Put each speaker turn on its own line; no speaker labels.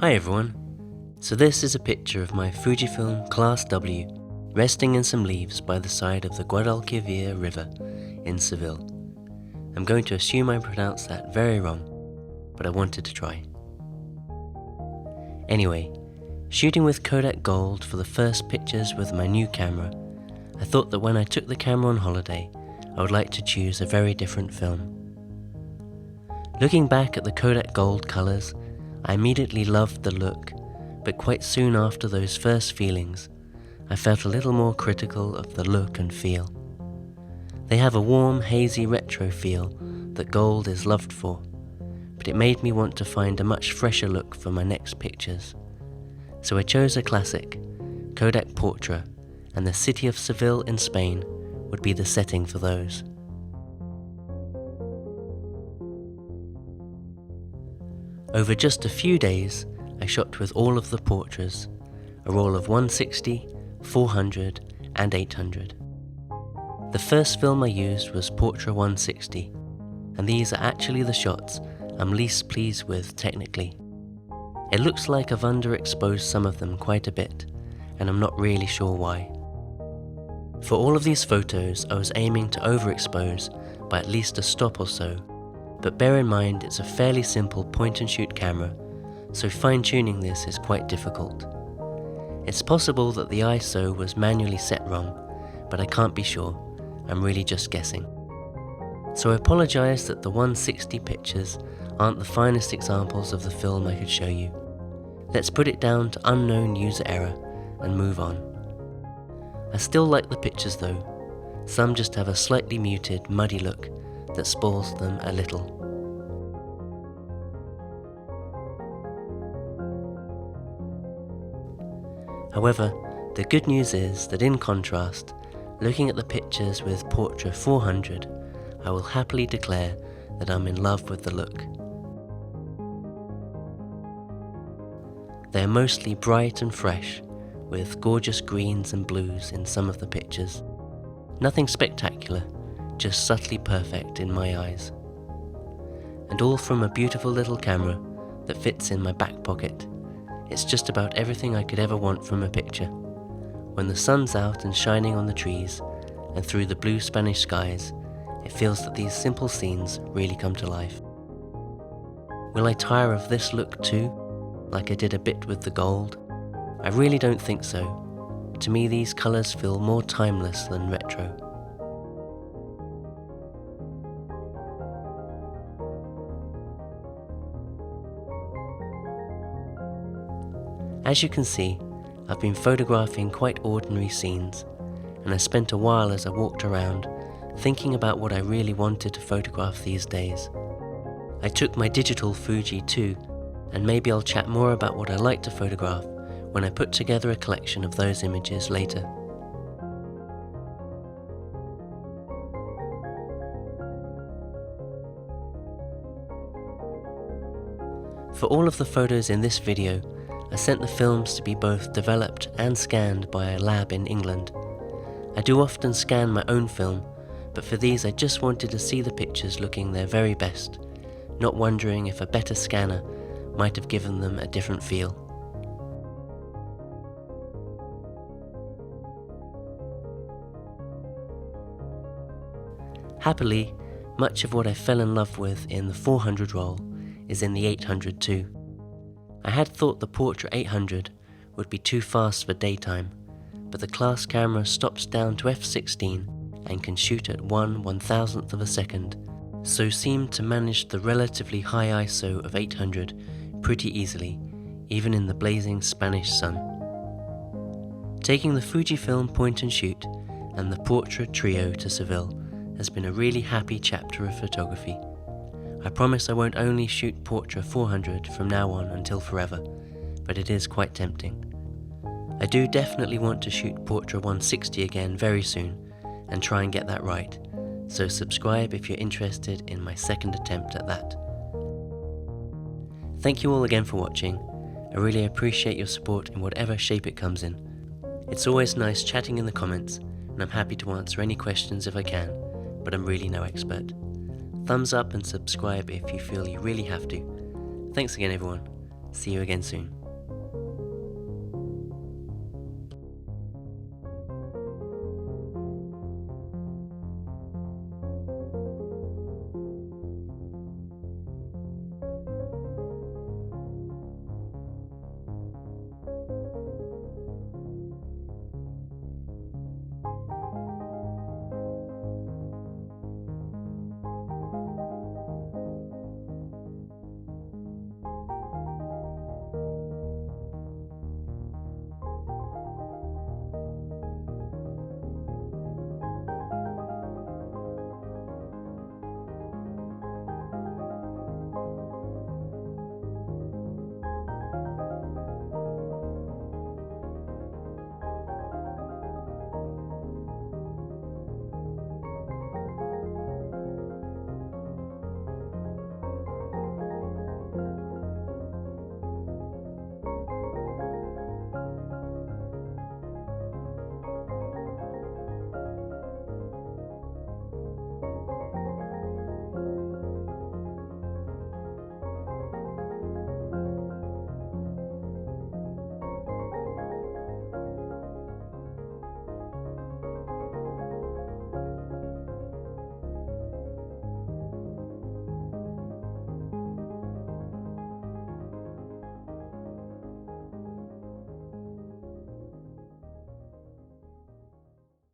Hi everyone. So this is a picture of my Fujifilm Class W resting in some leaves by the side of the Guadalquivir River in Seville. I'm going to assume I pronounced that very wrong, but I wanted to try. Anyway, shooting with Kodak Gold for the first pictures with my new camera, I thought that when I took the camera on holiday, I would like to choose a very different film. Looking back at the Kodak Gold colours, I immediately loved the look, but quite soon after those first feelings, I felt a little more critical of the look and feel. They have a warm, hazy retro feel that Gold is loved for, but it made me want to find a much fresher look for my next pictures. So I chose a classic, Kodak Portra, and the city of Seville in Spain would be the setting for those. Over just a few days, I shot with all of the Portras, a roll of 160, 400 and 800. The first film I used was Portra 160, and these are actually the shots I'm least pleased with technically. It looks like I've underexposed some of them quite a bit, and I'm not really sure why. For all of these photos, I was aiming to overexpose by at least a stop or so, but bear in mind it's a fairly simple point-and-shoot camera, so fine-tuning this is quite difficult. It's possible that the ISO was manually set wrong, but I can't be sure, I'm really just guessing. So I apologise that the 160 pictures aren't the finest examples of the film I could show you. Let's put it down to unknown user error and move on. I still like the pictures though, some just have a slightly muted, muddy look that spoils them a little. However, the good news is that in contrast, looking at the pictures with Portra 400, I will happily declare that I'm in love with the look. They are mostly bright and fresh, with gorgeous greens and blues in some of the pictures. Nothing spectacular, just subtly perfect in my eyes. And all from a beautiful little camera that fits in my back pocket. It's just about everything I could ever want from a picture. When the sun's out and shining on the trees, and through the blue Spanish skies, it feels that these simple scenes really come to life. Will I tire of this look too, like I did a bit with the Gold? I really don't think so. To me, these colours feel more timeless than retro. As you can see, I've been photographing quite ordinary scenes, and I spent a while as I walked around thinking about what I really wanted to photograph these days. I took my digital Fuji too, and maybe I'll chat more about what I like to photograph when I put together a collection of those images later. For all of the photos in this video, I sent the films to be both developed and scanned by a lab in England. I do often scan my own film, but for these I just wanted to see the pictures looking their very best, not wondering if a better scanner might have given them a different feel. Happily, much of what I fell in love with in the 400 roll is in the 800 too. I had thought the Portra 800 would be too fast for daytime, but the class camera stops down to f16 and can shoot at 1/1000th of a second, so seemed to manage the relatively high ISO of 800 pretty easily, even in the blazing Spanish sun. Taking the Fujifilm point and shoot and the Portra trio to Seville has been a really happy chapter of photography. I promise I won't only shoot Portra 400 from now on until forever, but it is quite tempting. I do definitely want to shoot Portra 160 again very soon and try and get that right, so subscribe if you're interested in my second attempt at that. Thank you all again for watching. I really appreciate your support in whatever shape it comes in. It's always nice chatting in the comments, and I'm happy to answer any questions if I can, but I'm really no expert. Thumbs up and subscribe if you feel you really have to. Thanks again everyone. See you again soon.